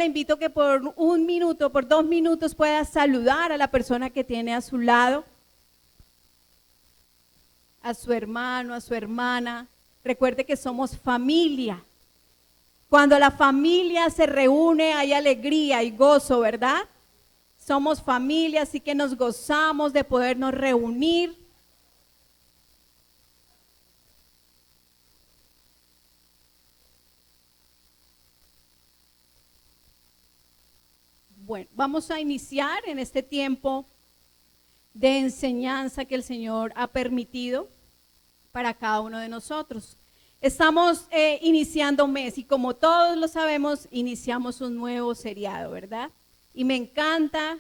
invito a que por 1 minuto, por 2 minutos pueda saludar a la persona que tiene a su lado, a su hermano, a su hermana. Recuerde que somos familia. Cuando la familia se reúne hay alegría y gozo, ¿verdad? Somos familia, así que nos gozamos de podernos reunir. Bueno, vamos a iniciar en este tiempo de enseñanza que el Señor ha permitido para cada uno de nosotros. Estamos iniciando mes y como todos lo sabemos, iniciamos un nuevo seriado, ¿verdad? Y me encanta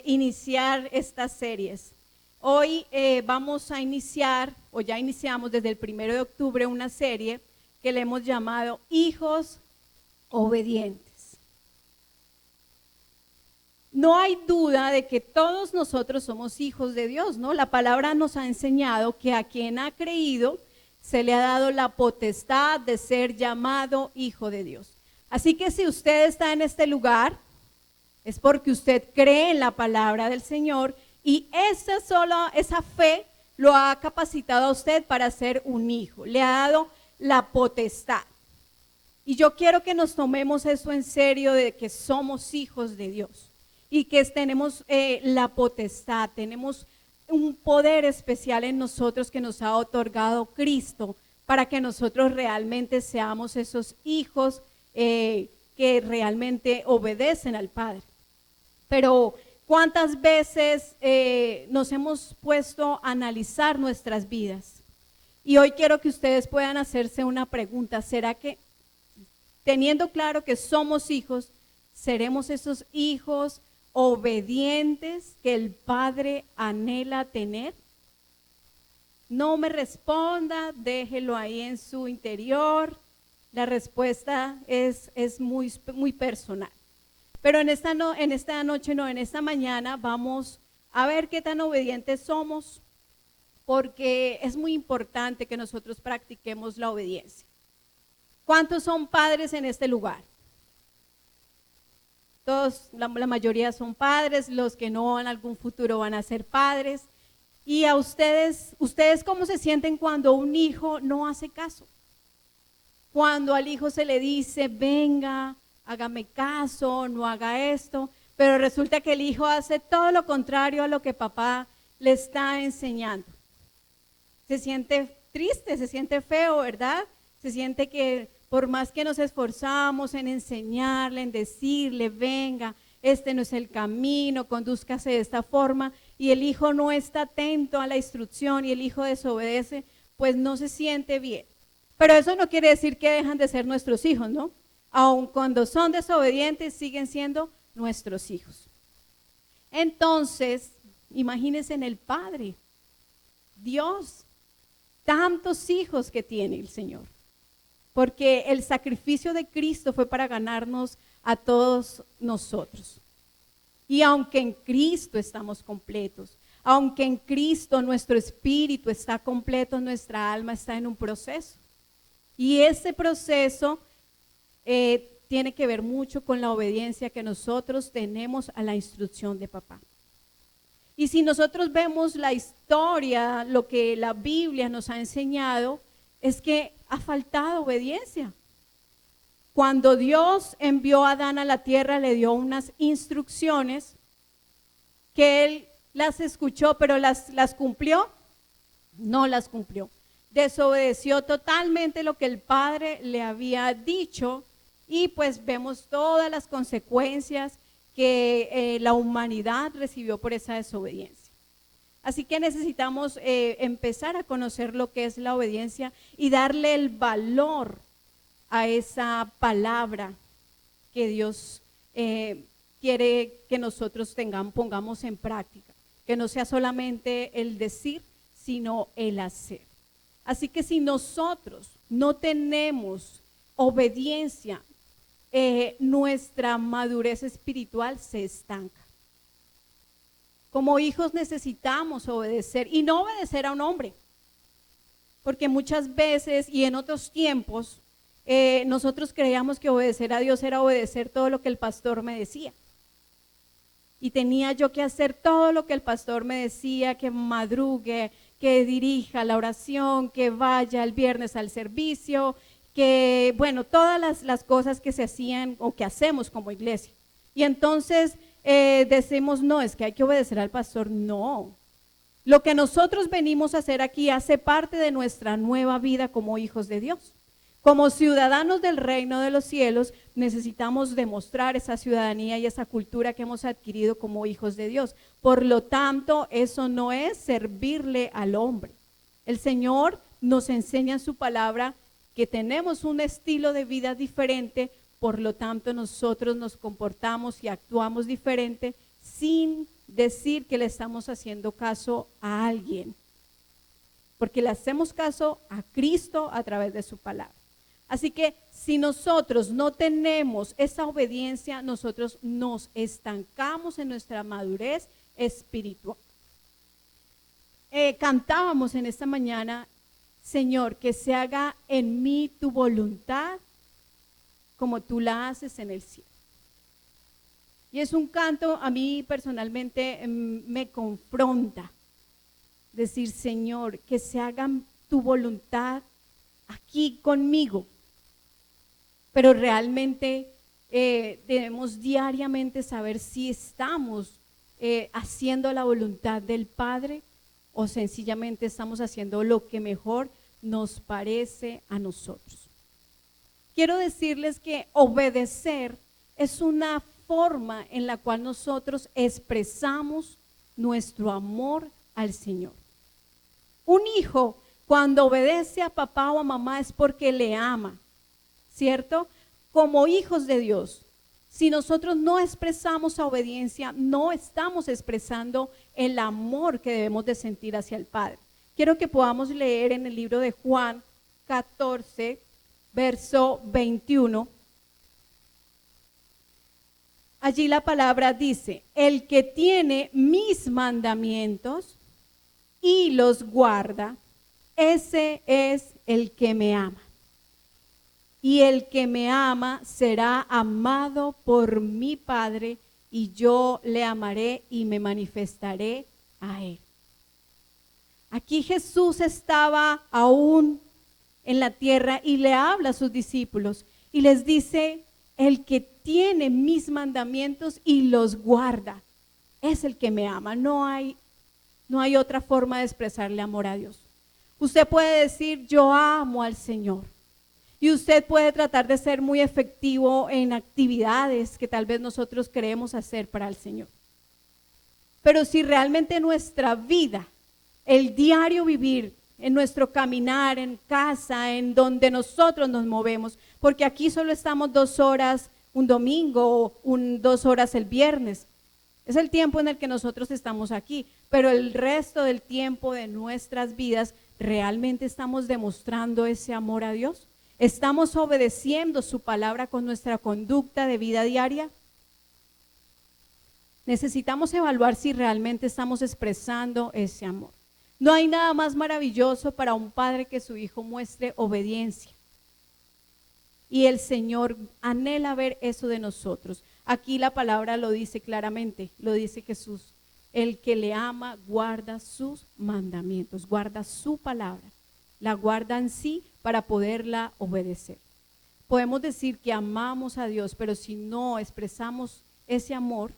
iniciar estas series. Hoy vamos a iniciar, o ya iniciamos desde el 1 de octubre, una serie que le hemos llamado Hijos Obedientes. No hay duda de que todos nosotros somos hijos de Dios, ¿no? La palabra nos ha enseñado que a quien ha creído se le ha dado la potestad de ser llamado hijo de Dios. Así que si usted está en este lugar, es porque usted cree en la palabra del Señor y esa fe lo ha capacitado a usted para ser un hijo, le ha dado la potestad. Y yo quiero que nos tomemos eso en serio de que somos hijos de Dios. Y que tenemos la potestad, tenemos un poder especial en nosotros que nos ha otorgado Cristo para que nosotros realmente seamos esos hijos que realmente obedecen al Padre. Pero ¿cuántas veces nos hemos puesto a analizar nuestras vidas? Y hoy quiero que ustedes puedan hacerse una pregunta: ¿será que teniendo claro que somos hijos, seremos esos hijos obedientes que el Padre anhela tener? No me responda, déjelo ahí en su interior. La respuesta es muy personal. Pero en esta mañana vamos a ver qué tan obedientes somos, porque es muy importante que nosotros practiquemos la obediencia. ¿Cuántos son padres en este lugar? Todos, la mayoría son padres, los que no en algún futuro van a ser padres. Y a ustedes ¿cómo se sienten cuando un hijo no hace caso? Cuando al hijo se le dice, venga, hágame caso, no haga esto, pero resulta que el hijo hace todo lo contrario a lo que papá le está enseñando. Se siente triste, se siente feo, ¿verdad? Se siente que por más que nos esforzamos en enseñarle, en decirle, venga, este no es el camino, condúzcase de esta forma, y el hijo no está atento a la instrucción y el hijo desobedece, pues no se siente bien. Pero eso no quiere decir que dejan de ser nuestros hijos, ¿no? Aun cuando son desobedientes, siguen siendo nuestros hijos. Entonces, imagínense en el Padre, Dios, tantos hijos que tiene el Señor. Porque el sacrificio de Cristo fue para ganarnos a todos nosotros. Y aunque en Cristo estamos completos, aunque en Cristo nuestro espíritu está completo, nuestra alma está en un proceso. Y ese proceso tiene que ver mucho con la obediencia que nosotros tenemos a la instrucción de papá. Y si nosotros vemos la historia, lo que la Biblia nos ha enseñado, es que ha faltado obediencia. Cuando Dios envió a Adán a la tierra, le dio unas instrucciones que él las escuchó, pero las cumplió. No las cumplió. Desobedeció totalmente lo que el Padre le había dicho y pues vemos todas las consecuencias que la humanidad recibió por esa desobediencia. Así que necesitamos empezar a conocer lo que es la obediencia y darle el valor a esa palabra que Dios quiere que nosotros pongamos en práctica, que no sea solamente el decir, sino el hacer. Así que si nosotros no tenemos obediencia, nuestra madurez espiritual se estanca. Como hijos necesitamos obedecer y no obedecer a un hombre, porque muchas veces y en otros tiempos nosotros creíamos que obedecer a Dios era obedecer todo lo que el pastor me decía. Y tenía yo que hacer todo lo que el pastor me decía, que madrugue, que dirija la oración, que vaya el viernes al servicio, que bueno, todas las cosas que se hacían o que hacemos como iglesia. Y entonces decimos, no, es que hay que obedecer al pastor. No, lo que nosotros venimos a hacer aquí hace parte de nuestra nueva vida como hijos de Dios. Como ciudadanos del reino de los cielos, necesitamos demostrar esa ciudadanía y esa cultura que hemos adquirido como hijos de Dios. Por lo tanto, eso no es servirle al hombre. El Señor nos enseña en su palabra que tenemos un estilo de vida diferente, por lo tanto nosotros nos comportamos y actuamos diferente sin decir que le estamos haciendo caso a alguien, porque le hacemos caso a Cristo a través de su palabra. Así que si nosotros no tenemos esa obediencia, nosotros nos estancamos en nuestra madurez espiritual. Cantábamos en esta mañana, Señor, que se haga en mí tu voluntad como tú la haces en el cielo. Y es un canto, a mí personalmente me confronta. Decir, Señor, que se haga tu voluntad aquí conmigo. Pero realmente debemos diariamente saber si estamos haciendo la voluntad del Padre o sencillamente estamos haciendo lo que mejor nos parece a nosotros. Quiero decirles que obedecer es una forma en la cual nosotros expresamos nuestro amor al Señor. Un hijo cuando obedece a papá o a mamá es porque le ama, ¿cierto? Como hijos de Dios, si nosotros no expresamos obediencia, no estamos expresando el amor que debemos de sentir hacia el Padre. Quiero que podamos leer en el libro de Juan 14, verso 21. Allí la palabra dice, el que tiene mis mandamientos y los guarda, ese es el que me ama. Y el que me ama será amado por mi Padre, y yo le amaré y me manifestaré a él. Aquí Jesús estaba aún en la tierra y le habla a sus discípulos y les dice, el que tiene mis mandamientos y los guarda, es el que me ama. No hay otra forma de expresarle amor a Dios. Usted puede decir, yo amo al Señor. Y usted puede tratar de ser muy efectivo en actividades que tal vez nosotros queremos hacer para el Señor. Pero si realmente nuestra vida, el diario vivir, en nuestro caminar, en casa, en donde nosotros nos movemos, porque aquí solo estamos 2 horas un domingo o 2 horas el viernes. Es el tiempo en el que nosotros estamos aquí, pero el resto del tiempo de nuestras vidas, ¿realmente estamos demostrando ese amor a Dios? ¿Estamos obedeciendo su palabra con nuestra conducta de vida diaria? Necesitamos evaluar si realmente estamos expresando ese amor. No hay nada más maravilloso para un padre que su hijo muestre obediencia. Y el Señor anhela ver eso de nosotros. Aquí la palabra lo dice claramente, lo dice Jesús. El que le ama guarda sus mandamientos, guarda su palabra, la guarda en sí para poderla obedecer. Podemos decir que amamos a Dios, pero si no expresamos ese amor,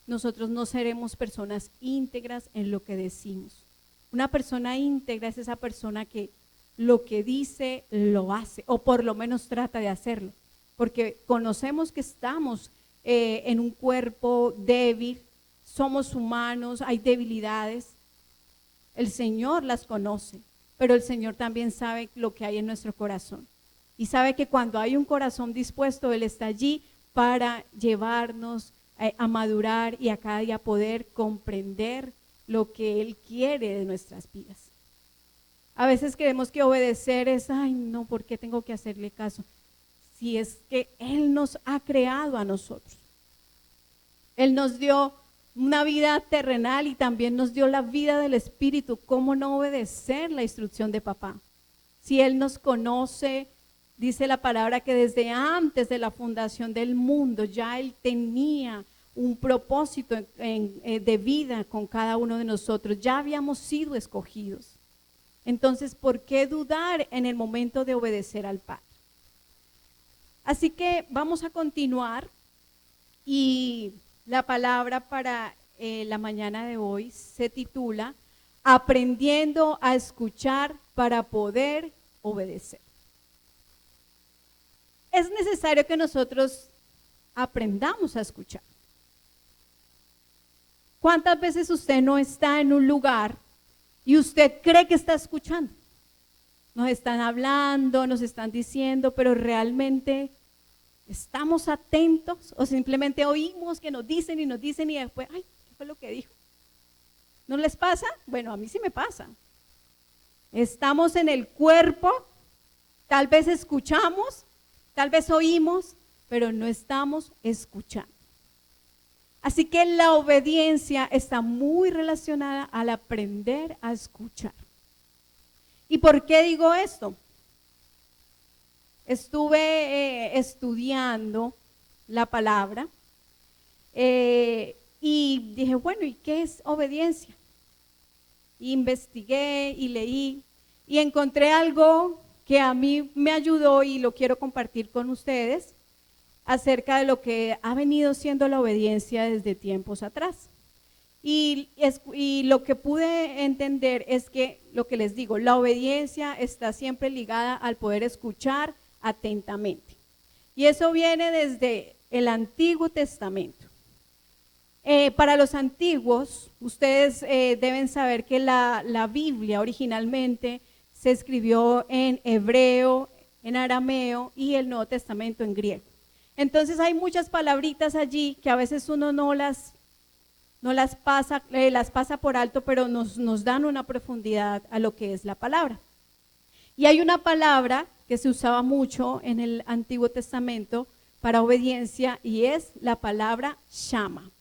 nosotros no seremos personas íntegras en lo que decimos. Una persona íntegra es esa persona que lo que dice lo hace, o por lo menos trata de hacerlo, porque conocemos que estamos en un cuerpo débil, somos humanos, hay debilidades. El Señor las conoce, pero el Señor también sabe lo que hay en nuestro corazón. Y sabe que cuando hay un corazón dispuesto, Él está allí para llevarnos a madurar y a cada día poder comprender lo que Él quiere de nuestras vidas. A veces creemos que obedecer es, ay no, ¿por qué tengo que hacerle caso? Si es que Él nos ha creado a nosotros. Él nos dio una vida terrenal y también nos dio la vida del Espíritu. ¿Cómo no obedecer la instrucción de papá? Si Él nos conoce Dice la palabra que desde antes de la fundación del mundo ya Él tenía un propósito de vida con cada uno de nosotros. Ya habíamos sido escogidos. Entonces, ¿por qué dudar en el momento de obedecer al Padre? Así que vamos a continuar y la palabra para la mañana de hoy se titula Aprendiendo a escuchar para poder obedecer. Es necesario que nosotros aprendamos a escuchar. ¿Cuántas veces usted no está en un lugar y usted cree que está escuchando? Nos están hablando, nos están diciendo, pero realmente ¿estamos atentos o simplemente oímos que nos dicen y después, ay, ¿qué fue lo que dijo? ¿No les pasa? Bueno, a mí sí me pasa. Estamos en el cuerpo, tal vez escuchamos, tal vez oímos, pero no estamos escuchando. Así que la obediencia está muy relacionada al aprender a escuchar. ¿Y por qué digo esto? Estuve estudiando la palabra y dije, bueno, ¿y qué es obediencia? Investigué y leí y encontré algo que a mí me ayudó y lo quiero compartir con ustedes acerca de lo que ha venido siendo la obediencia desde tiempos atrás. Y lo que pude entender es que, lo que les digo, la obediencia está siempre ligada al poder escuchar atentamente. Y eso viene desde el Antiguo Testamento. Para los antiguos, ustedes deben saber que la Biblia originalmente se escribió en hebreo, en arameo y el Nuevo Testamento en griego. Entonces hay muchas palabritas allí que a veces uno no las pasa por alto, pero nos dan una profundidad a lo que es la palabra. Y hay una palabra que se usaba mucho en el Antiguo Testamento para obediencia y es la palabra shama.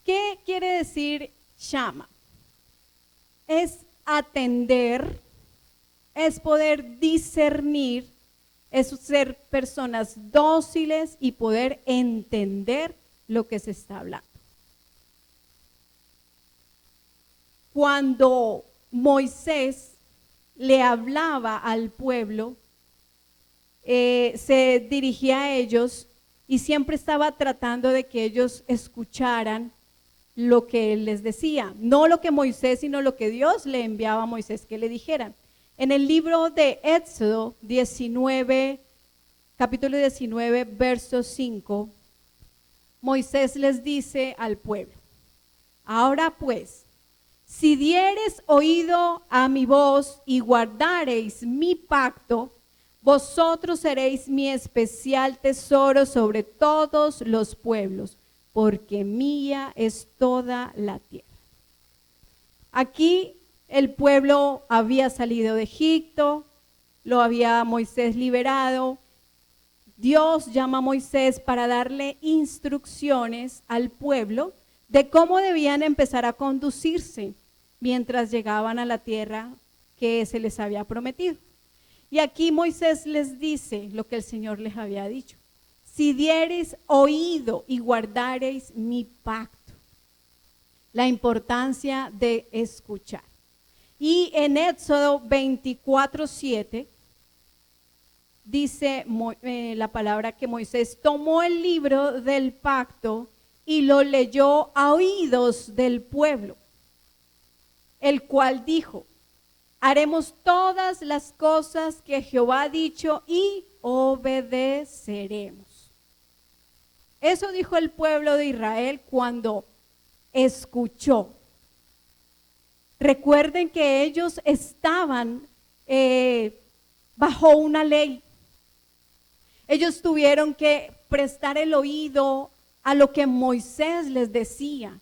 ¿Qué quiere decir shama? Es atender, es poder discernir, es ser personas dóciles y poder entender lo que se está hablando. Cuando Moisés le hablaba al pueblo, se dirigía a ellos y siempre estaba tratando de que ellos escucharan lo que él les decía, no lo que Moisés, sino lo que Dios le enviaba a Moisés que le dijeran. En el libro de Éxodo 19, capítulo 19, verso 5, Moisés les dice al pueblo, ahora pues, si diereis oído a mi voz y guardareis mi pacto, vosotros seréis mi especial tesoro sobre todos los pueblos, porque mía es toda la tierra. Aquí el pueblo había salido de Egipto, lo había Moisés liberado. Dios llama a Moisés para darle instrucciones al pueblo de cómo debían empezar a conducirse mientras llegaban a la tierra que se les había prometido. Y aquí Moisés les dice lo que el Señor les había dicho. Si diereis oído y guardareis mi pacto. La importancia de escuchar. Y en Éxodo 24:7 dice la palabra que Moisés tomó el libro del pacto y lo leyó a oídos del pueblo, el cual dijo, haremos todas las cosas que Jehová ha dicho y obedeceremos. Eso dijo el pueblo de Israel cuando escuchó. Recuerden que ellos estaban bajo una ley. Ellos tuvieron que prestar el oído a lo que Moisés les decía.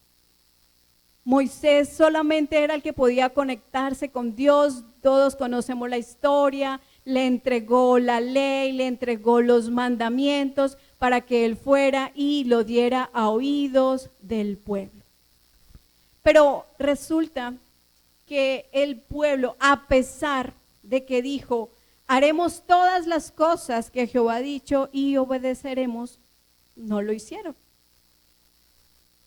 Moisés solamente era el que podía conectarse con Dios. Todos conocemos la historia. Le entregó la ley, le entregó los mandamientos para que él fuera y lo diera a oídos del pueblo. Pero resulta que el pueblo, a pesar de que dijo, haremos todas las cosas que Jehová ha dicho y obedeceremos, no lo hicieron.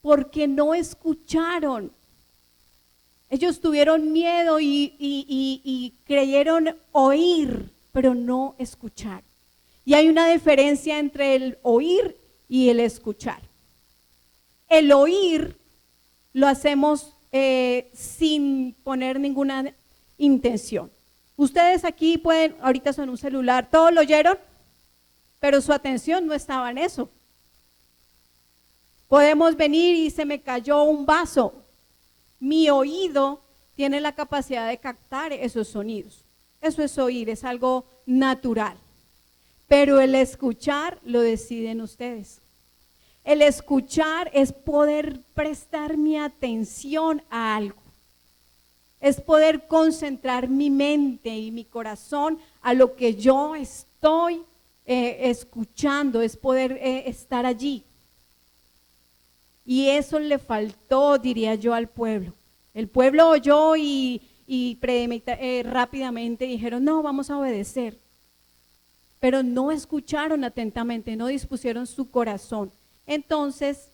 Porque no escucharon. Ellos tuvieron miedo y creyeron oír, pero no escuchar. Y hay una diferencia entre el oír y el escuchar. El oír lo hacemos sin poner ninguna intención. Ustedes aquí pueden, ahorita son un celular, todos lo oyeron, pero su atención no estaba en eso. Podemos venir y se me cayó un vaso. Mi oído tiene la capacidad de captar esos sonidos. Eso es oír, es algo natural. Pero el escuchar lo deciden ustedes. El escuchar es poder prestar mi atención a algo. Es poder concentrar mi mente y mi corazón a lo que yo estoy escuchando, es poder estar allí. Y eso le faltó, diría yo, al pueblo. El pueblo oyó y rápidamente dijeron, no, vamos a obedecer. Pero no escucharon atentamente, no dispusieron su corazón. Entonces,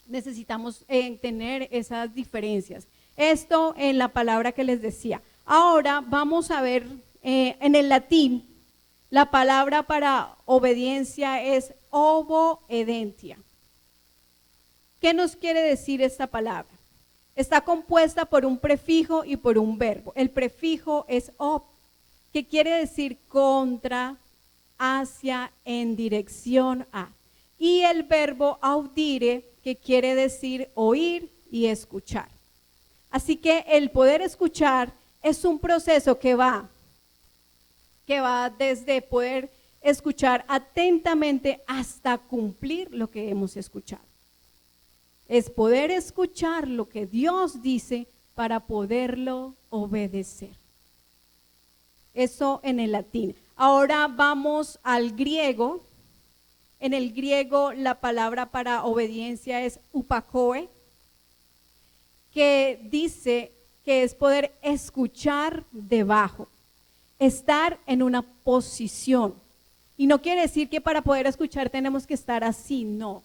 necesitamos tener esas diferencias. Esto en la palabra que les decía. Ahora vamos a ver en el latín, la palabra para obediencia es oboedentia. ¿Qué nos quiere decir esta palabra? Está compuesta por un prefijo y por un verbo. El prefijo es ob, que quiere decir contra, hacia, en dirección a. Y el verbo audire, que quiere decir oír y escuchar. Así que el poder escuchar es un proceso que va desde poder escuchar atentamente hasta cumplir lo que hemos escuchado. Es poder escuchar lo que Dios dice para poderlo obedecer. Eso en el latín. Ahora vamos al griego. En el griego la palabra para obediencia es upakoe, que dice que es poder escuchar debajo, estar en una posición. Y no quiere decir que para poder escuchar tenemos que estar así, no.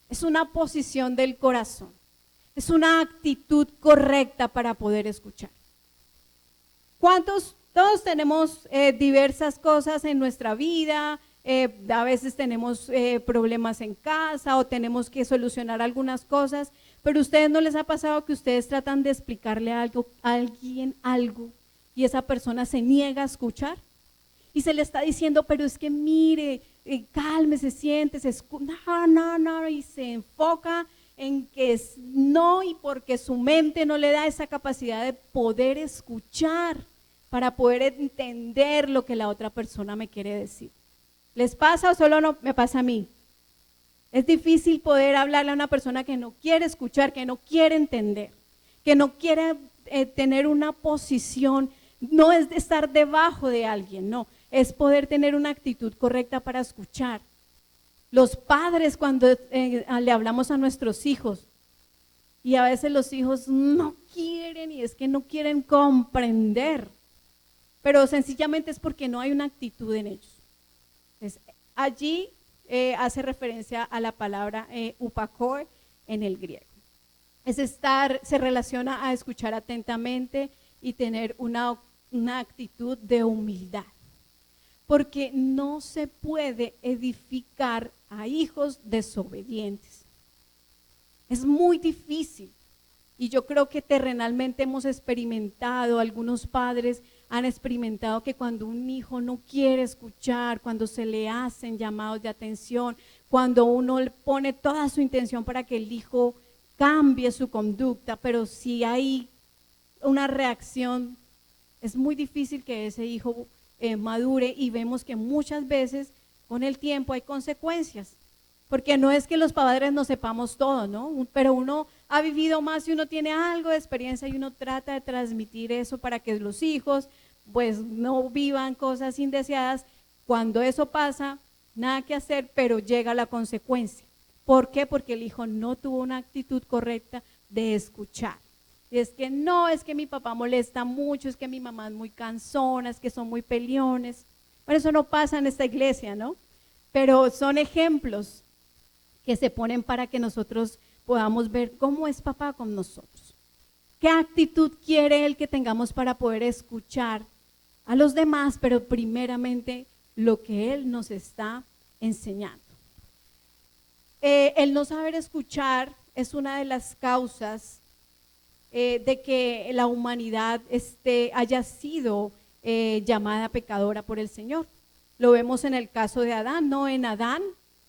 Es una posición del corazón, es una actitud correcta para poder escuchar. Todos tenemos diversas cosas en nuestra vida, a veces tenemos problemas en casa o tenemos que solucionar algunas cosas, pero a ustedes no les ha pasado que ustedes tratan de explicarle a alguien algo y esa persona se niega a escuchar y se le está diciendo, pero es que mire, cálmese, siéntese, no, y se enfoca en que es no, y porque su mente no le da esa capacidad de poder escuchar para poder entender lo que la otra persona me quiere decir. ¿Les pasa o solo no me pasa a mí? Es difícil poder hablarle a una persona que no quiere escuchar, que no quiere entender, que no quiere tener una posición, no es de estar debajo de alguien, no, es poder tener una actitud correcta para escuchar. Los padres cuando le hablamos a nuestros hijos y a veces los hijos no quieren y es que no quieren comprender, pero sencillamente es porque no hay una actitud en ellos. Entonces, allí hace referencia a la palabra upakoe en el griego. Se relaciona a escuchar atentamente y tener una actitud de humildad. Porque no se puede edificar a hijos desobedientes. Es muy difícil. Y yo creo que terrenalmente hemos experimentado, algunos padres han experimentado que cuando un hijo no quiere escuchar, cuando se le hacen llamados de atención, cuando uno le pone toda su intención para que el hijo cambie su conducta, pero si hay una reacción, es muy difícil que ese hijo madure y vemos que muchas veces con el tiempo hay consecuencias. Porque no es que los padres no sepamos todo, ¿no? Pero uno ha vivido más y uno tiene algo de experiencia y uno trata de transmitir eso para que los hijos pues no vivan cosas indeseadas. Cuando eso pasa, nada que hacer, pero llega la consecuencia. ¿Por qué? Porque el hijo no tuvo una actitud correcta de escuchar. Y es que no, es que mi papá molesta mucho, es que mi mamá es muy cansona, es que son muy peleones. Bueno, eso no pasa en esta iglesia, ¿no? Pero son ejemplos que se ponen para que nosotros podamos ver cómo es papá con nosotros. ¿Qué actitud quiere Él que tengamos para poder escuchar a los demás, pero primeramente lo que Él nos está enseñando? El no saber escuchar es una de las causas de que la humanidad haya sido llamada pecadora por el Señor. Lo vemos en el caso de Adán, ¿no? En Adán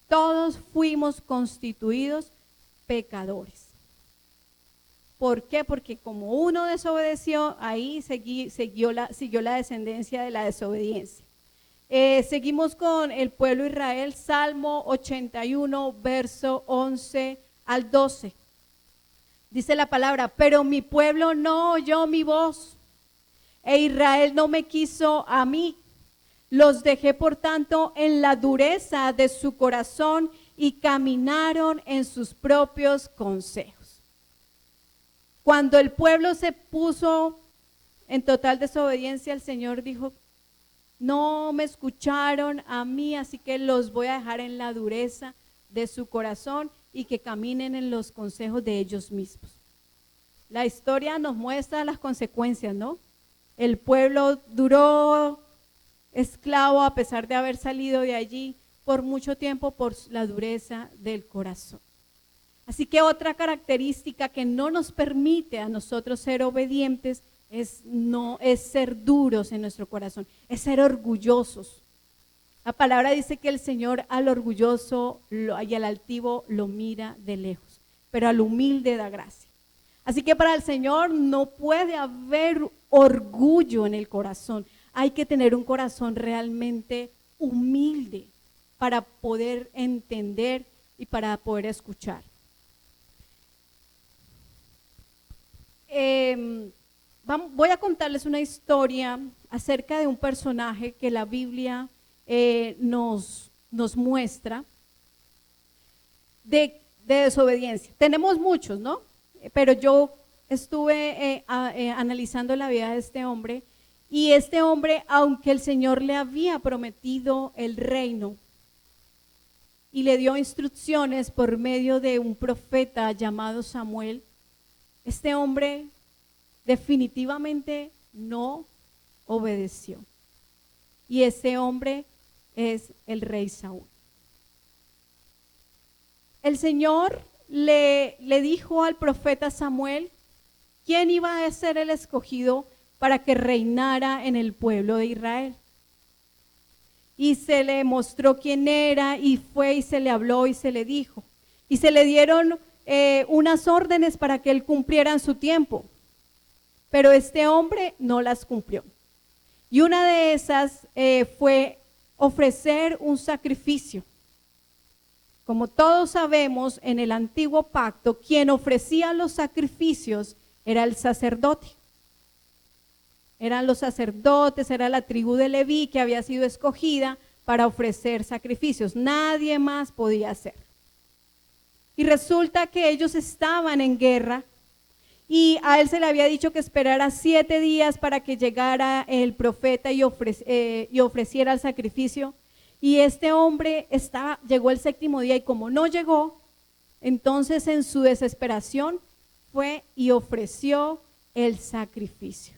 todos fuimos constituidos pecadores. ¿Por qué? Porque como uno desobedeció, ahí siguió la descendencia de la desobediencia. Seguimos con el pueblo de Israel, Salmo 81, verso 11 al 12. Dice la palabra, pero mi pueblo no oyó mi voz, e Israel no me quiso a mí. Los dejé, por tanto, en la dureza de su corazón y caminaron en sus propios consejos. Cuando el pueblo se puso en total desobediencia, el Señor dijo, no me escucharon a mí, así que los voy a dejar en la dureza de su corazón y que caminen en los consejos de ellos mismos. La historia nos muestra las consecuencias, ¿no? El pueblo duró esclavo a pesar de haber salido de allí por mucho tiempo por la dureza del corazón. Así que otra característica que no nos permite a nosotros ser obedientes es ser duros en nuestro corazón, es ser orgullosos. La palabra dice que el Señor al orgulloso y al altivo lo mira de lejos, pero al humilde da gracia. Así que para el Señor no puede haber orgullo en el corazón. Hay que tener un corazón realmente humilde para poder entender y para poder escuchar. Voy a contarles una historia acerca de un personaje que la Biblia nos muestra de desobediencia. Tenemos muchos, ¿no? Pero yo estuve analizando la vida de este hombre, y este hombre, aunque el Señor le había prometido el reino y le dio instrucciones por medio de un profeta llamado Samuel, este hombre definitivamente no obedeció. Y ese hombre es el rey Saúl. El Señor le dijo al profeta Samuel quién iba a ser el escogido para que reinara en el pueblo de Israel. Y se le mostró quién era, y fue y se le habló y se le dijo. Y se le dieron unas órdenes para que él cumpliera en su tiempo. Pero este hombre no las cumplió. Y una de esas fue ofrecer un sacrificio. Como todos sabemos, en el antiguo pacto, quien ofrecía los sacrificios era el sacerdote. Eran los sacerdotes, era la tribu de Leví que había sido escogida para ofrecer sacrificios. Nadie más podía hacer. Y resulta que ellos estaban en guerra, y a él se le había dicho que esperara 7 días para que llegara el profeta y ofreciera el sacrificio. Y este hombre llegó el 7º día, y como no llegó, entonces en su desesperación fue y ofreció el sacrificio.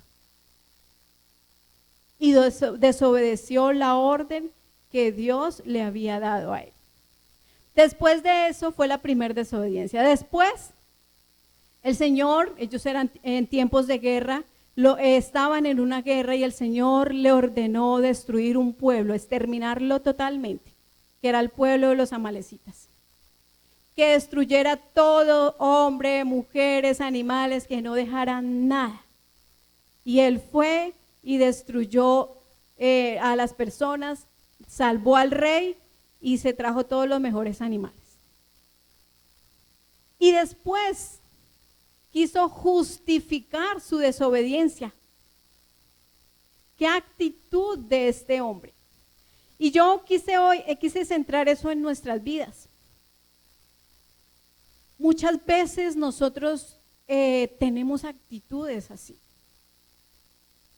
Y desobedeció la orden que Dios le había dado a él. Después de eso fue la primera desobediencia. Después, el Señor, ellos eran en tiempos de guerra, estaban en una guerra, y el Señor le ordenó destruir un pueblo, exterminarlo totalmente, que era el pueblo de los amalecitas. Que destruyera todo, hombre, mujeres, animales, que no dejaran nada. Y él fue y destruyó a las personas, salvó al rey y se trajo todos los mejores animales. Y después quiso justificar su desobediencia. ¿Qué actitud de este hombre? Y yo quise centrar eso en nuestras vidas. Muchas veces nosotros tenemos actitudes así.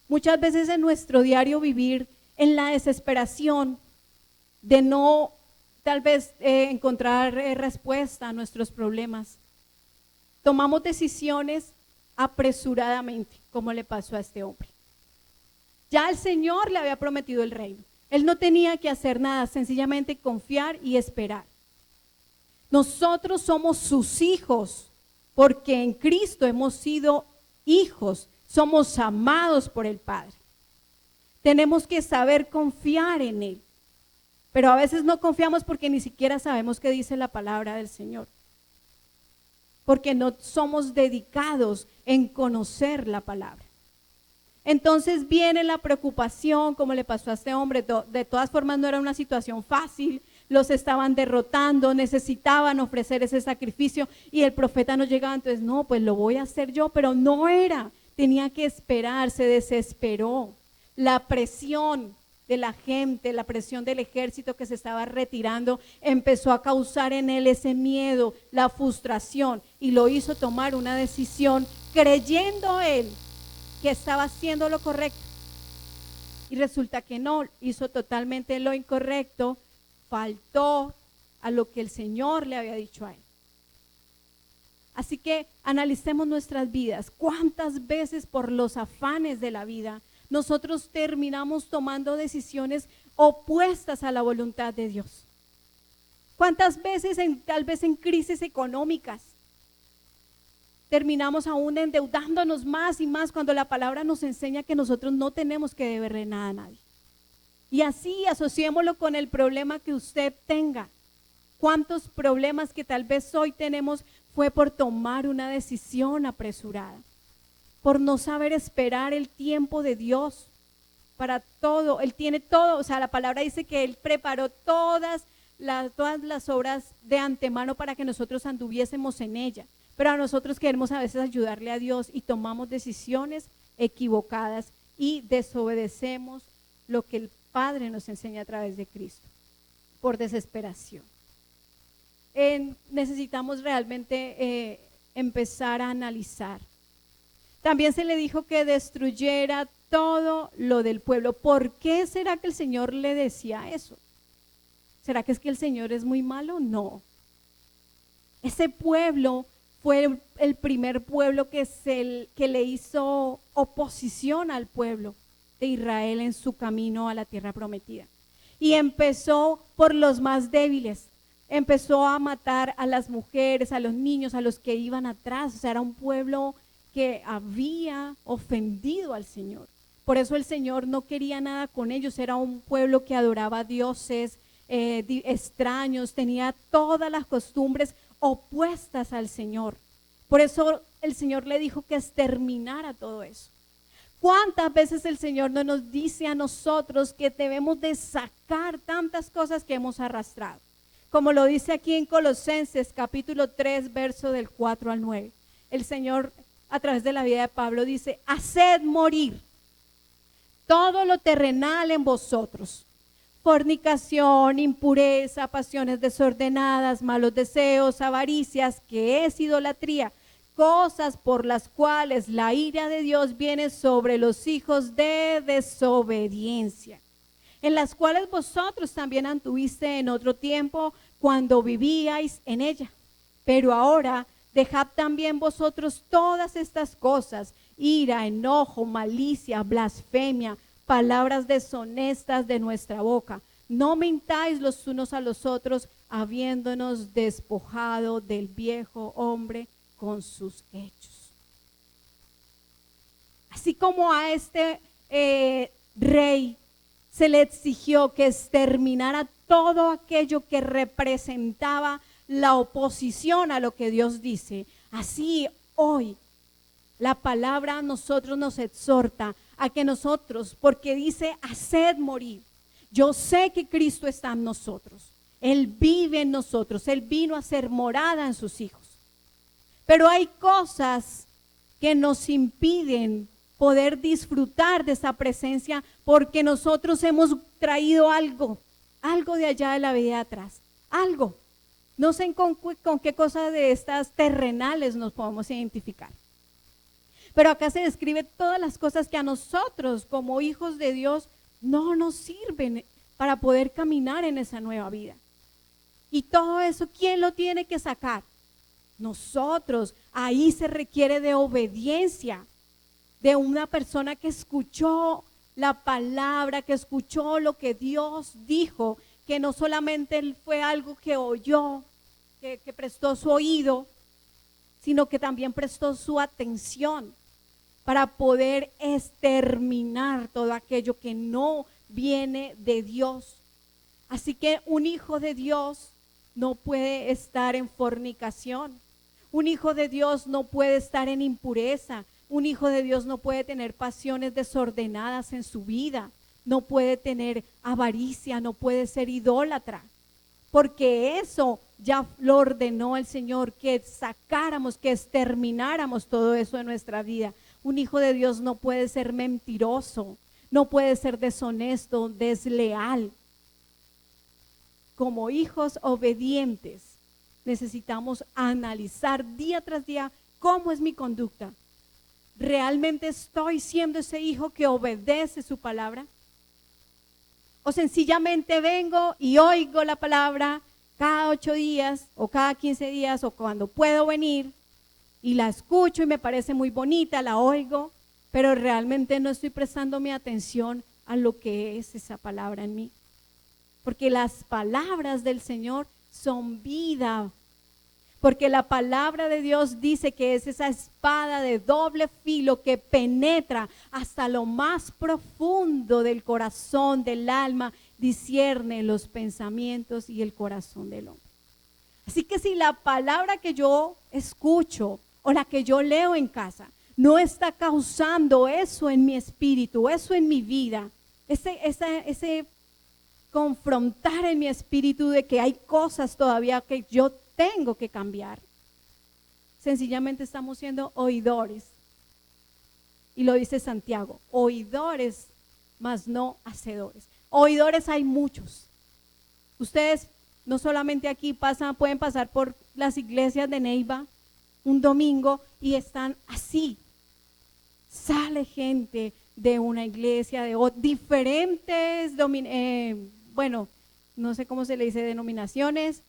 Muchas veces en nuestro diario vivir en la desesperación de no tal vez encontrar respuesta a nuestros problemas, tomamos decisiones apresuradamente, como le pasó a este hombre. Ya el Señor le había prometido el reino. Él no tenía que hacer nada, sencillamente confiar y esperar. Nosotros somos sus hijos, porque en Cristo hemos sido hijos, somos amados por el Padre. Tenemos que saber confiar en Él, pero a veces no confiamos porque ni siquiera sabemos qué dice la palabra del Señor, porque no somos dedicados en conocer la palabra. Entonces viene la preocupación, como le pasó a este hombre. De todas formas no era una situación fácil, los estaban derrotando, necesitaban ofrecer ese sacrificio y el profeta no llegaba, entonces no, pues lo voy a hacer yo, pero no era, tenía que esperar, se desesperó. La presión de la gente, la presión del ejército que se estaba retirando, empezó a causar en él ese miedo, la frustración, y lo hizo tomar una decisión creyendo él que estaba haciendo lo correcto. Y resulta que no, hizo totalmente lo incorrecto, faltó a lo que el Señor le había dicho a él. Así que analicemos nuestras vidas. ¿Cuántas veces por los afanes de la vida nosotros terminamos tomando decisiones opuestas a la voluntad de Dios? ¿Cuántas veces tal vez en crisis económicas terminamos aún endeudándonos más y más cuando la palabra nos enseña que nosotros no tenemos que deberle nada a nadie? Y así asociémoslo con el problema que usted tenga. ¿Cuántos problemas que tal vez hoy tenemos fue por tomar una decisión apresurada? Por no saber esperar el tiempo de Dios para todo. Él tiene todo, o sea, la palabra dice que Él preparó todas las obras de antemano para que nosotros anduviésemos en ella. Pero a nosotros queremos a veces ayudarle a Dios y tomamos decisiones equivocadas y desobedecemos lo que el Padre nos enseña a través de Cristo, por desesperación. Necesitamos realmente empezar a analizar. También se le dijo que destruyera todo lo del pueblo. ¿Por qué será que el Señor le decía eso? ¿Será que es que el Señor es muy malo? No. Ese pueblo fue el primer pueblo que le hizo oposición al pueblo de Israel en su camino a la tierra prometida. Y empezó por los más débiles. Empezó a matar a las mujeres, a los niños, a los que iban atrás. O sea, era un pueblo que había ofendido al Señor. Por eso el Señor no quería nada con ellos. Era un pueblo que adoraba a dioses extraños, tenía todas las costumbres opuestas al Señor. Por eso el Señor le dijo que exterminara todo eso. ¿Cuántas veces el Señor no nos dice a nosotros que debemos de sacar tantas cosas que hemos arrastrado? Como lo dice aquí en Colosenses capítulo 3, verso del 4 al 9. El Señor a través de la vida de Pablo dice: haced morir todo lo terrenal en vosotros: fornicación, impureza, pasiones desordenadas, malos deseos, avaricias, que es idolatría, cosas por las cuales la ira de Dios viene sobre los hijos de desobediencia, en las cuales vosotros también anduviste en otro tiempo cuando vivíais en ella. Pero ahora dejad también vosotros todas estas cosas: ira, enojo, malicia, blasfemia, palabras deshonestas de nuestra boca. No mintáis los unos a los otros, habiéndonos despojado del viejo hombre con sus hechos. Así como a este rey se le exigió que exterminara todo aquello que representaba la oposición a lo que Dios dice, así hoy la palabra a nosotros nos exhorta a que nosotros, porque dice haced morir. Yo sé que Cristo está en nosotros, Él vive en nosotros, Él vino a ser morada en sus hijos. Pero hay cosas que nos impiden poder disfrutar de esa presencia porque nosotros hemos traído algo de allá de la vida atrás, algo. No sé con qué cosa de estas terrenales nos podemos identificar. Pero acá se describe todas las cosas que a nosotros como hijos de Dios no nos sirven para poder caminar en esa nueva vida. Y todo eso, ¿quién lo tiene que sacar? Nosotros. Ahí se requiere de obediencia, de una persona que escuchó la palabra, que escuchó lo que Dios dijo, que no solamente fue algo que oyó, que prestó su oído, sino que también prestó su atención para poder exterminar todo aquello que no viene de Dios. Así que un hijo de Dios no puede estar en fornicación. Un hijo de Dios no puede estar en impureza. Un hijo de Dios no puede tener pasiones desordenadas en su vida. No puede tener avaricia, no puede ser idólatra. Porque eso ya lo ordenó el Señor, que sacáramos, que extermináramos todo eso de nuestra vida. Un hijo de Dios no puede ser mentiroso, no puede ser deshonesto, desleal. Como hijos obedientes, necesitamos analizar día tras día cómo es mi conducta. ¿Realmente estoy siendo ese hijo que obedece su palabra? ¿O sencillamente vengo y oigo la palabra cada 8 días o cada 15 días o cuando puedo venir y la escucho y me parece muy bonita, la oigo, pero realmente no estoy prestando mi atención a lo que es esa palabra en mí? Porque las palabras del Señor son vida. Porque la palabra de Dios dice que es esa espada de doble filo que penetra hasta lo más profundo del corazón, del alma, discierne los pensamientos y el corazón del hombre. Así que si la palabra que yo escucho o la que yo leo en casa no está causando eso en mi espíritu, eso en mi vida, ese confrontar en mi espíritu de que hay cosas todavía que yo tengo que cambiar, sencillamente estamos siendo oidores. Y lo dice Santiago, oidores, mas no hacedores. Oidores hay muchos. Ustedes no solamente aquí pueden pasar por las iglesias de Neiva un domingo y están así. Sale gente de una iglesia, de diferentes, bueno, no sé cómo se le dice, denominaciones.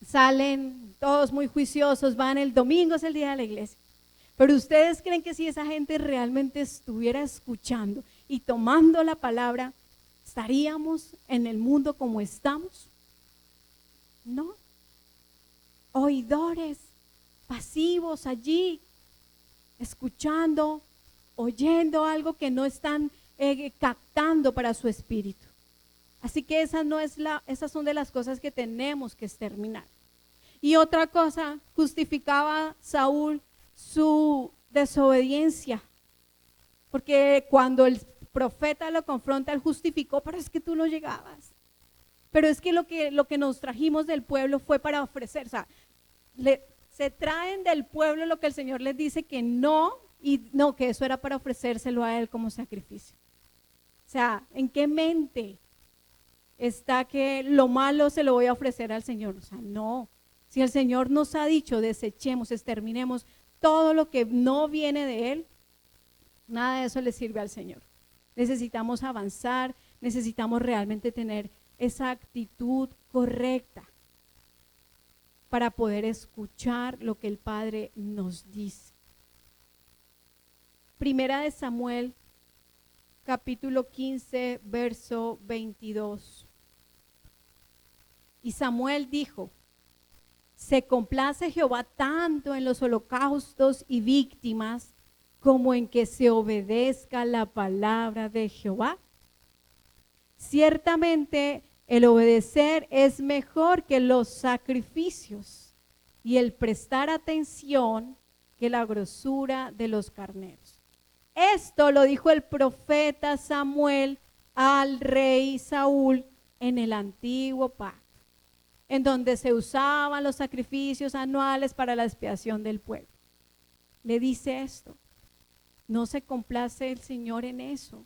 Salen todos muy juiciosos, van el domingo, es el día de la iglesia. Pero ustedes creen que si esa gente realmente estuviera escuchando y tomando la palabra, ¿estaríamos en el mundo como estamos? No. Oidores, pasivos allí, escuchando, oyendo algo que no están captando para su espíritu. Así que esas son de las cosas que tenemos que exterminar. Y otra cosa, justificaba Saúl su desobediencia, porque cuando el profeta lo confronta, él justificó, pero es que tú no llegabas. Pero es que lo que nos trajimos del pueblo fue para ofrecer, o sea, se traen del pueblo lo que el Señor les dice que no, y no, que eso era para ofrecérselo a él como sacrificio. O sea, ¿en qué mente está que lo malo se lo voy a ofrecer al Señor? O sea, no. Si el Señor nos ha dicho desechemos, exterminemos todo lo que no viene de Él, nada de eso le sirve al Señor. Necesitamos avanzar, necesitamos realmente tener esa actitud correcta para poder escuchar lo que el Padre nos dice. Primera de Samuel, capítulo 15, verso 22. Y Samuel dijo: se complace Jehová tanto en los holocaustos y víctimas como en que se obedezca la palabra de Jehová. Ciertamente el obedecer es mejor que los sacrificios y el prestar atención que la grosura de los carneros. Esto lo dijo el profeta Samuel al rey Saúl en el antiguo pacto, en donde se usaban los sacrificios anuales para la expiación del pueblo. Le dice esto, no se complace el Señor en eso.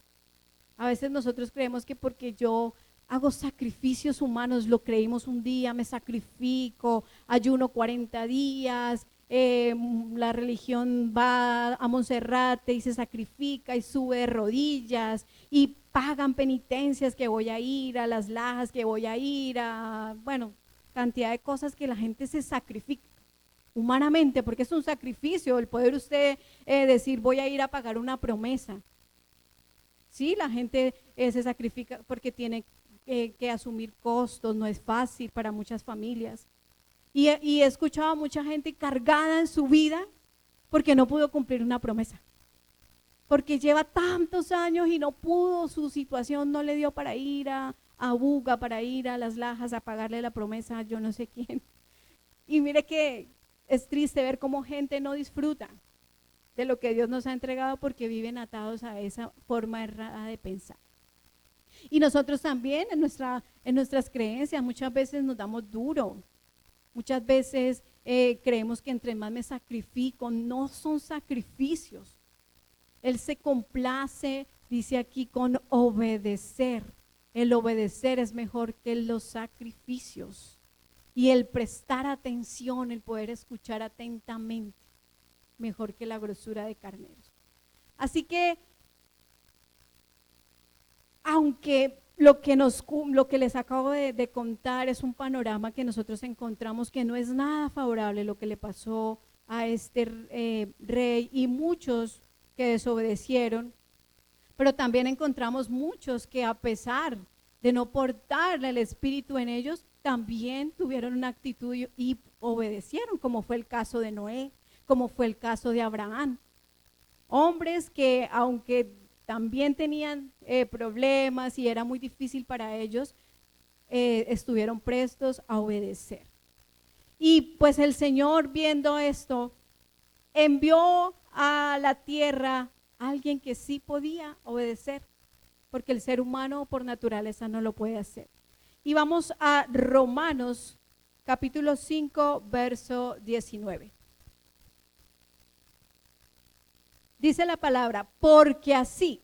A veces nosotros creemos que porque yo hago sacrificios humanos, lo creímos un día, me sacrifico, ayuno 40 días la religión va a Monserrate y se sacrifica y sube de rodillas y pagan penitencias, que voy a ir a las lajas, que voy a ir a, bueno, cantidad de cosas que la gente se sacrifica humanamente, porque es un sacrificio el poder usted decir voy a ir a pagar una promesa. Sí, la gente se sacrifica porque tiene que asumir costos, no es fácil para muchas familias. Y he escuchado a mucha gente cargada en su vida porque no pudo cumplir una promesa. Porque lleva tantos años y no pudo, su situación no le dio para ir a Buga, para ir a las lajas a pagarle la promesa a yo no sé quién. Y mire que es triste ver cómo gente no disfruta de lo que Dios nos ha entregado porque viven atados a esa forma errada de pensar. Y nosotros también en nuestras creencias muchas veces nos damos duro. Muchas veces creemos que entre más me sacrifico, no son sacrificios. Él se complace, dice aquí, con obedecer. El obedecer es mejor que los sacrificios. Y el prestar atención, el poder escuchar atentamente, mejor que la grosura de carneros. Así que, aunque lo que les acabo de contar es un panorama que nosotros encontramos que no es nada favorable lo que le pasó a este rey y muchos que desobedecieron, pero también encontramos muchos que a pesar de no portarle el espíritu en ellos, también tuvieron una actitud y obedecieron, como fue el caso de Noé, como fue el caso de Abraham. Hombres que aunque también tenían problemas y era muy difícil para ellos, estuvieron prestos a obedecer. Y pues el Señor, viendo esto, envió a la tierra a alguien que sí podía obedecer, porque el ser humano por naturaleza no lo puede hacer. Y vamos a Romanos capítulo 5, verso 19. Dice la palabra, porque así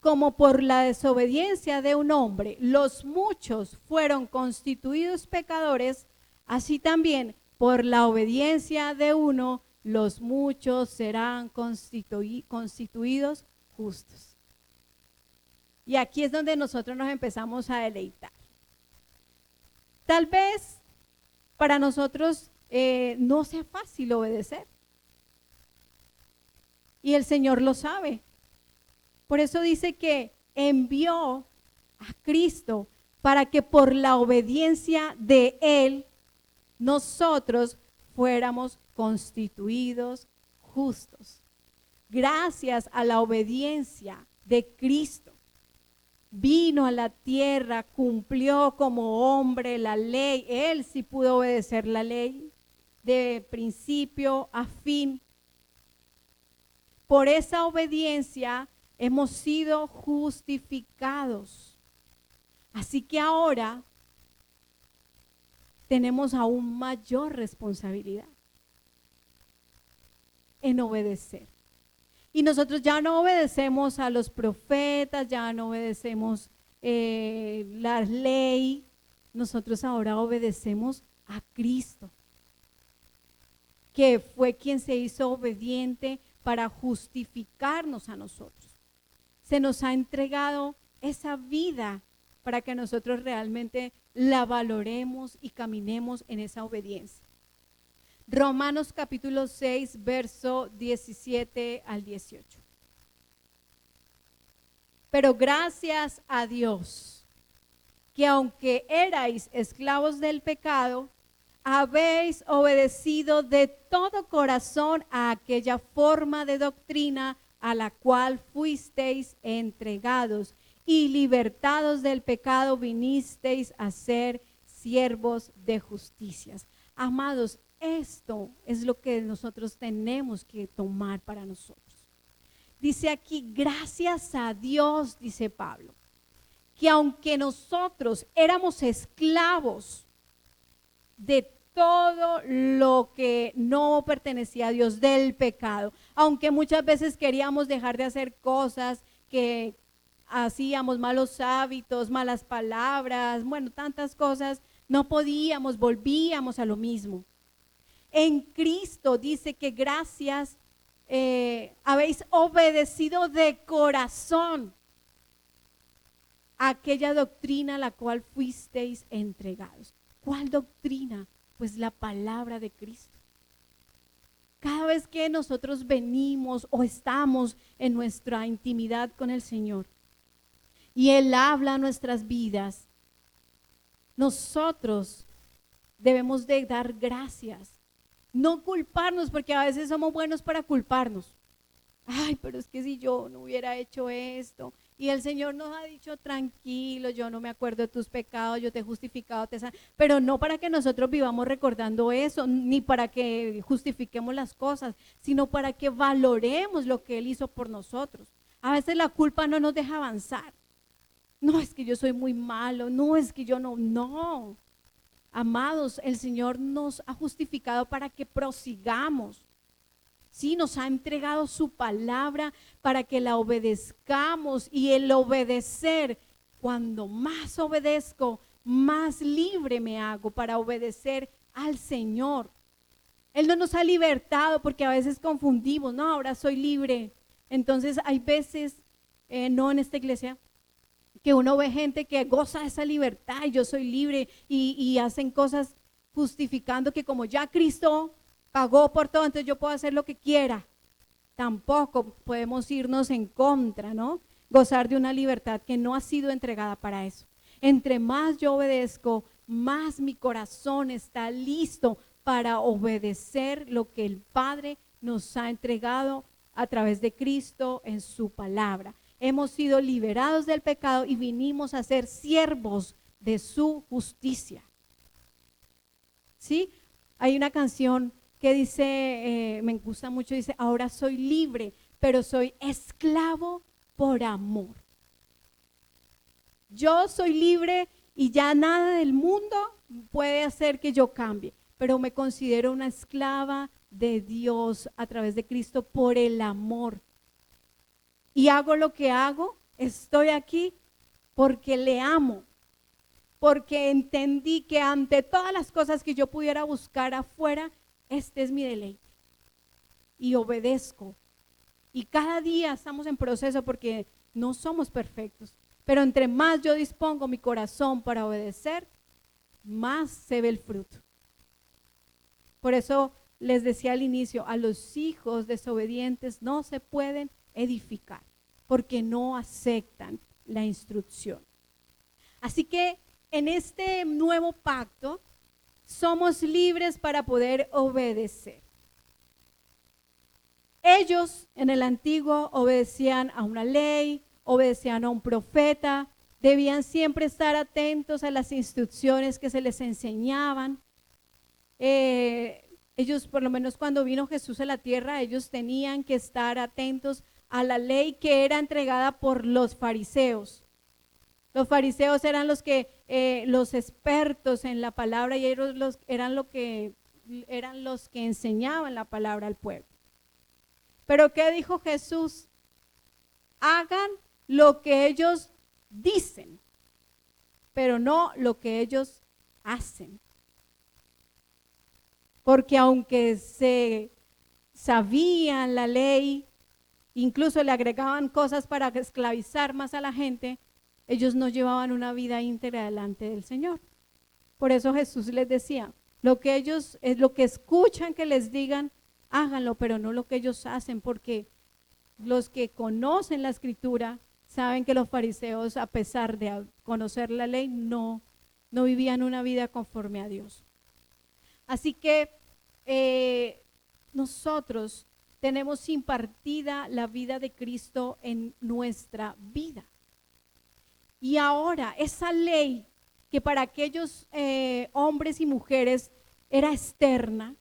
como por la desobediencia de un hombre los muchos fueron constituidos pecadores, así también por la obediencia de uno los muchos serán constituidos justos. Y aquí es donde nosotros nos empezamos a deleitar. Tal vez para nosotros no sea fácil obedecer. Y el Señor lo sabe. Por eso dice que envió a Cristo para que por la obediencia de Él nosotros fuéramos constituidos justos. Gracias a la obediencia de Cristo, vino a la tierra, cumplió como hombre la ley. Él sí pudo obedecer la ley de principio a fin. Por esa obediencia hemos sido justificados. Así que ahora tenemos aún mayor responsabilidad en obedecer. Y nosotros ya no obedecemos a los profetas, ya no obedecemos la ley, nosotros ahora obedecemos a Cristo, que fue quien se hizo obediente para justificarnos a nosotros. Se nos ha entregado esa vida para que nosotros realmente la valoremos y caminemos en esa obediencia. Romanos capítulo 6, verso 17 al 18. Pero gracias a Dios, que aunque erais esclavos del pecado, habéis obedecido de todo corazón a aquella forma de doctrina a la cual fuisteis entregados, y libertados del pecado vinisteis a ser siervos de justicias. Amados, esto es lo que nosotros tenemos que tomar para nosotros. Dice aquí, gracias a Dios, dice Pablo, que aunque nosotros éramos esclavos de todo lo que no pertenecía a Dios, del pecado, aunque muchas veces queríamos dejar de hacer cosas que hacíamos, malos hábitos, malas palabras, bueno, tantas cosas, no podíamos, volvíamos a lo mismo. en Cristo dice que gracias habéis obedecido de corazón a aquella doctrina a la cual fuisteis entregados. ¿Cuál doctrina? Pues la palabra de Cristo. Cada vez que nosotros venimos o estamos en nuestra intimidad con el Señor y Él habla a nuestras vidas, nosotros debemos de dar gracias, no culparnos, porque a veces somos buenos para culparnos. Ay, pero es que si yo no hubiera hecho esto, y el Señor nos ha dicho tranquilo, yo no me acuerdo de tus pecados, yo te he justificado, pero no para que nosotros vivamos recordando eso, ni para que justifiquemos las cosas, sino para que valoremos lo que Él hizo por nosotros. A veces la culpa no nos deja avanzar. No, es que yo soy muy malo, no, es que yo no. Amados, el Señor nos ha justificado para que prosigamos. Sí, nos ha entregado su palabra para que la obedezcamos, y el obedecer, cuando más obedezco, más libre me hago para obedecer al Señor. Él no nos ha libertado, porque a veces confundimos, no, ahora soy libre. Entonces hay veces, no en esta iglesia, que uno ve gente que goza de esa libertad y yo soy libre y hacen cosas justificando que como ya Cristo pagó por todo, entonces yo puedo hacer lo que quiera. Tampoco podemos irnos en contra, ¿no? Gozar de una libertad que no ha sido entregada para eso. Entre más yo obedezco, más mi corazón está listo para obedecer lo que el Padre nos ha entregado a través de Cristo en su palabra. Hemos sido liberados del pecado y vinimos a ser siervos de su justicia. ¿Sí? Hay una canción que dice, me gusta mucho, dice, ahora soy libre, pero soy esclavo por amor. Yo soy libre y ya nada del mundo puede hacer que yo cambie, pero me considero una esclava de Dios a través de Cristo por el amor. Y hago lo que hago, estoy aquí porque le amo, porque entendí que ante todas las cosas que yo pudiera buscar afuera, este es mi deleite. Y obedezco. Y cada día estamos en proceso porque no somos perfectos. Pero entre más yo dispongo mi corazón para obedecer, más se ve el fruto. Por eso les decía al inicio, a los hijos desobedientes no se pueden edificar, porque no aceptan la instrucción. Así que en este nuevo pacto, somos libres para poder obedecer. Ellos en el antiguo obedecían a una ley, obedecían a un profeta, debían siempre estar atentos a las instrucciones que se les enseñaban. Ellos, por lo menos cuando vino Jesús a la tierra, ellos tenían que estar atentos a la ley que era entregada por los fariseos. Los fariseos eran los expertos en la palabra, y ellos eran los que enseñaban la palabra al pueblo. Pero ¿qué dijo Jesús? Hagan lo que ellos dicen, pero no lo que ellos hacen. Porque aunque se sabían la ley, incluso le agregaban cosas para esclavizar más a la gente, ellos no llevaban una vida íntegra delante del Señor. Por eso Jesús les decía, lo que escuchan que les digan, háganlo, pero no lo que ellos hacen, porque los que conocen la Escritura saben que los fariseos, a pesar de conocer la ley, no vivían una vida conforme a Dios. Así que nosotros tenemos impartida la vida de Cristo en nuestra vida. Y ahora esa ley que para aquellos hombres y mujeres era externa,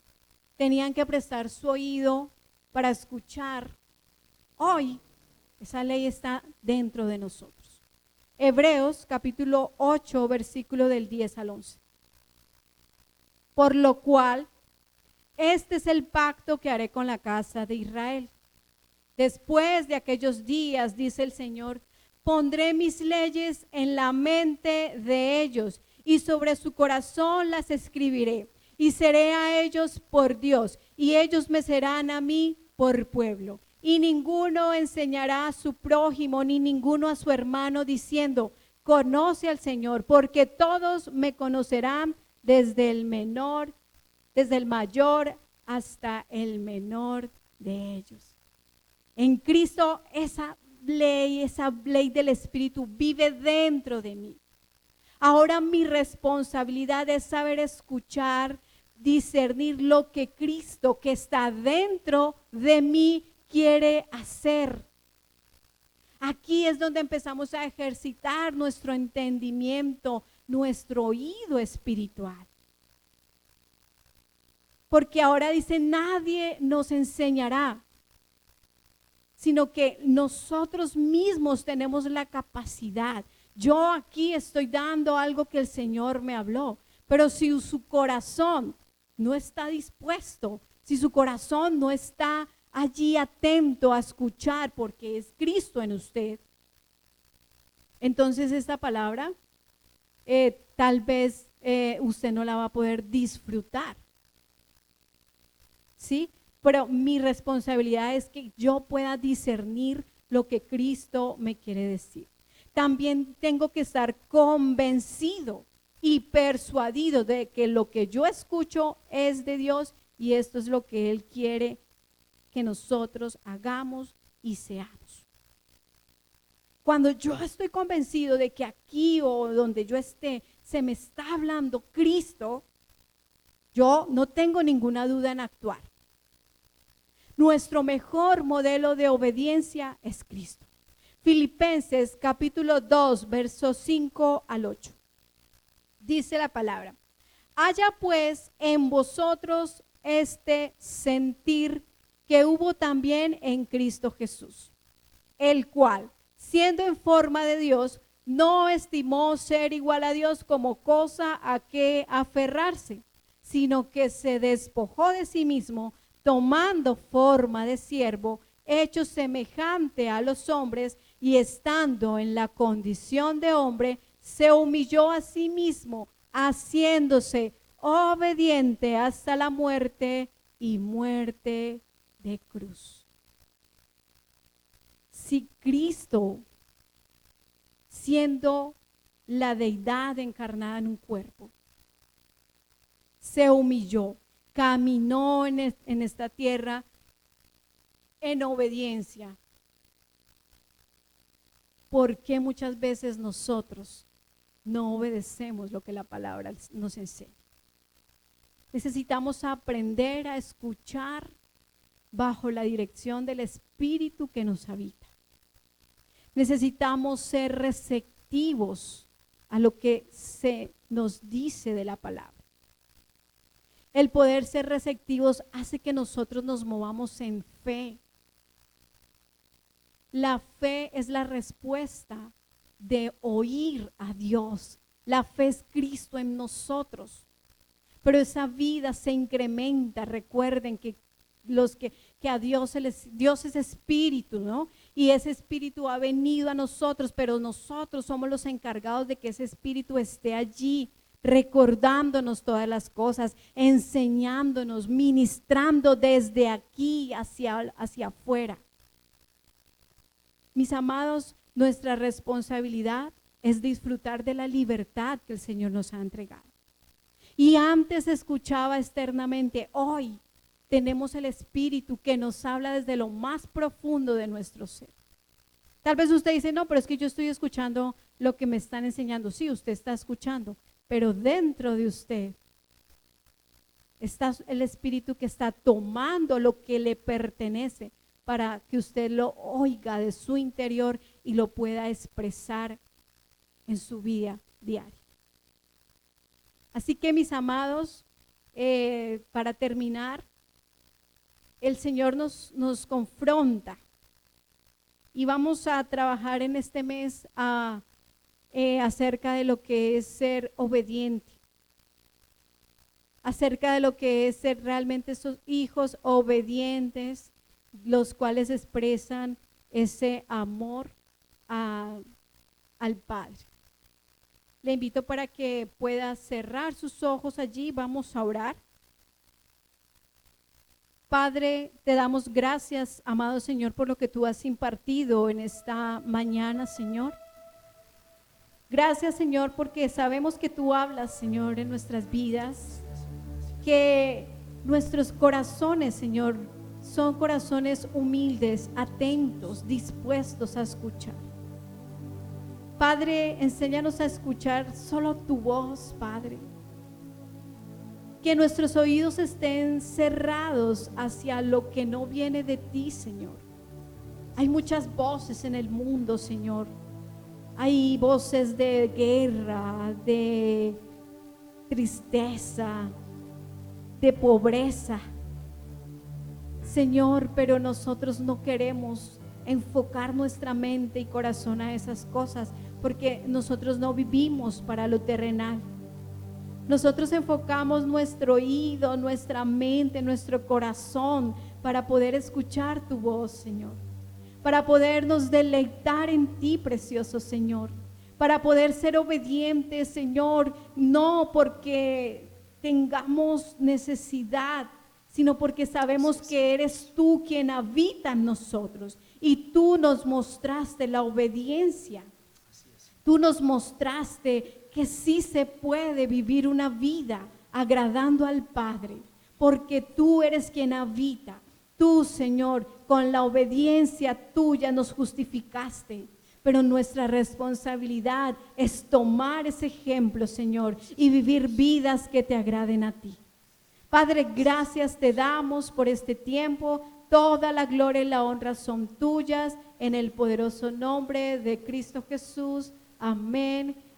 tenían que prestar su oído para escuchar. Hoy esa ley está dentro de nosotros. Hebreos capítulo 8, versículo del 10 al 11. Por lo cual, este es el pacto que haré con la casa de Israel. Después de aquellos días, dice el Señor, pondré mis leyes en la mente de ellos y sobre su corazón las escribiré. y seré a ellos por Dios, y ellos me serán a mí por pueblo. Y ninguno enseñará a su prójimo, ni ninguno a su hermano, diciendo, conoce al Señor, porque todos me conocerán, desde el mayor hasta el menor de ellos. En Cristo esa ley del Espíritu vive dentro de mí. Ahora mi responsabilidad es saber escuchar, discernir lo que Cristo que está dentro de mí quiere hacer. Aquí es donde empezamos a ejercitar nuestro entendimiento, nuestro oído espiritual. Porque ahora dice, nadie nos enseñará, sino que nosotros mismos tenemos la capacidad. Yo aquí estoy dando algo que el Señor me habló, pero si su corazón no está dispuesto, si su corazón no está allí atento a escuchar porque es Cristo en usted, entonces esta palabra tal vez usted no la va a poder disfrutar. ¿Sí? Pero mi responsabilidad es que yo pueda discernir lo que Cristo me quiere decir. También tengo que estar convencido y persuadido de que lo que yo escucho es de Dios y esto es lo que Él quiere que nosotros hagamos y seamos. Cuando yo estoy convencido de que aquí o donde yo esté se me está hablando Cristo, yo no tengo ninguna duda en actuar. Nuestro mejor modelo de obediencia es Cristo. Filipenses capítulo 2, versos 5 al 8. Dice la palabra: haya pues en vosotros este sentir que hubo también en Cristo Jesús, el cual, siendo en forma de Dios, no estimó ser igual a Dios como cosa a que aferrarse, sino que se despojó de sí mismo, tomando forma de siervo, hecho semejante a los hombres, y estando en la condición de hombre, se humilló a sí mismo, haciéndose obediente hasta la muerte y muerte de cruz. Si Cristo, siendo la deidad encarnada en un cuerpo, se humilló, caminó en esta tierra en obediencia, ¿por qué muchas veces nosotros no obedecemos lo que la palabra nos enseña? Necesitamos aprender a escuchar bajo la dirección del Espíritu que nos habita. Necesitamos ser receptivos a lo que se nos dice de la palabra. El poder ser receptivos hace que nosotros nos movamos en fe. La fe es la respuesta de oír a Dios. La fe es Cristo en nosotros. Pero esa vida se incrementa. Recuerden que a Dios es espíritu, ¿no? Y ese espíritu ha venido a nosotros, pero nosotros somos los encargados de que ese espíritu esté allí, recordándonos todas las cosas, enseñándonos, ministrando desde aquí hacia afuera. Mis amados, nuestra responsabilidad es disfrutar de la libertad que el Señor nos ha entregado. Y antes escuchaba externamente, hoy tenemos el Espíritu que nos habla desde lo más profundo de nuestro ser. Tal vez usted dice, no, pero es que yo estoy escuchando lo que me están enseñando. Sí, usted está escuchando, pero dentro de usted está el Espíritu que está tomando lo que le pertenece para que usted lo oiga de su interior y lo pueda expresar en su vida diaria. Así que, mis amados, para terminar, el Señor nos confronta y vamos a trabajar en este mes acerca de lo que es ser obediente, acerca de lo que es ser realmente esos hijos obedientes, los cuales expresan ese amor al Padre. Le invito para que pueda cerrar sus ojos allí, vamos a orar. Padre, te damos gracias, amado Señor, por lo que tú has impartido en esta mañana, Señor. Gracias, Señor, porque sabemos que tú hablas, Señor, en nuestras vidas, que nuestros corazones, Señor, son corazones humildes, atentos, dispuestos a escuchar. Padre, enséñanos a escuchar solo tu voz, Padre. Que nuestros oídos estén cerrados hacia lo que no viene de ti, Señor. Hay muchas voces en el mundo, Señor. Hay voces de guerra, de tristeza, de pobreza. Señor, pero nosotros no queremos enfocar nuestra mente y corazón a esas cosas, porque nosotros no vivimos para lo terrenal. Nosotros enfocamos nuestro oído, nuestra mente, nuestro corazón para poder escuchar tu voz, Señor. Para podernos deleitar en ti, precioso Señor. Para poder ser obedientes, Señor, no porque tengamos necesidad, sino porque sabemos que eres tú quien habita en nosotros. Y tú nos mostraste la obediencia. Tú nos mostraste que sí se puede vivir una vida agradando al Padre, porque tú eres quien habita. Tú, Señor, con la obediencia tuya nos justificaste, pero nuestra responsabilidad es tomar ese ejemplo, Señor, y vivir vidas que te agraden a ti. Padre, gracias te damos por este tiempo. Toda la gloria y la honra son tuyas, en el poderoso nombre de Cristo Jesús. Amén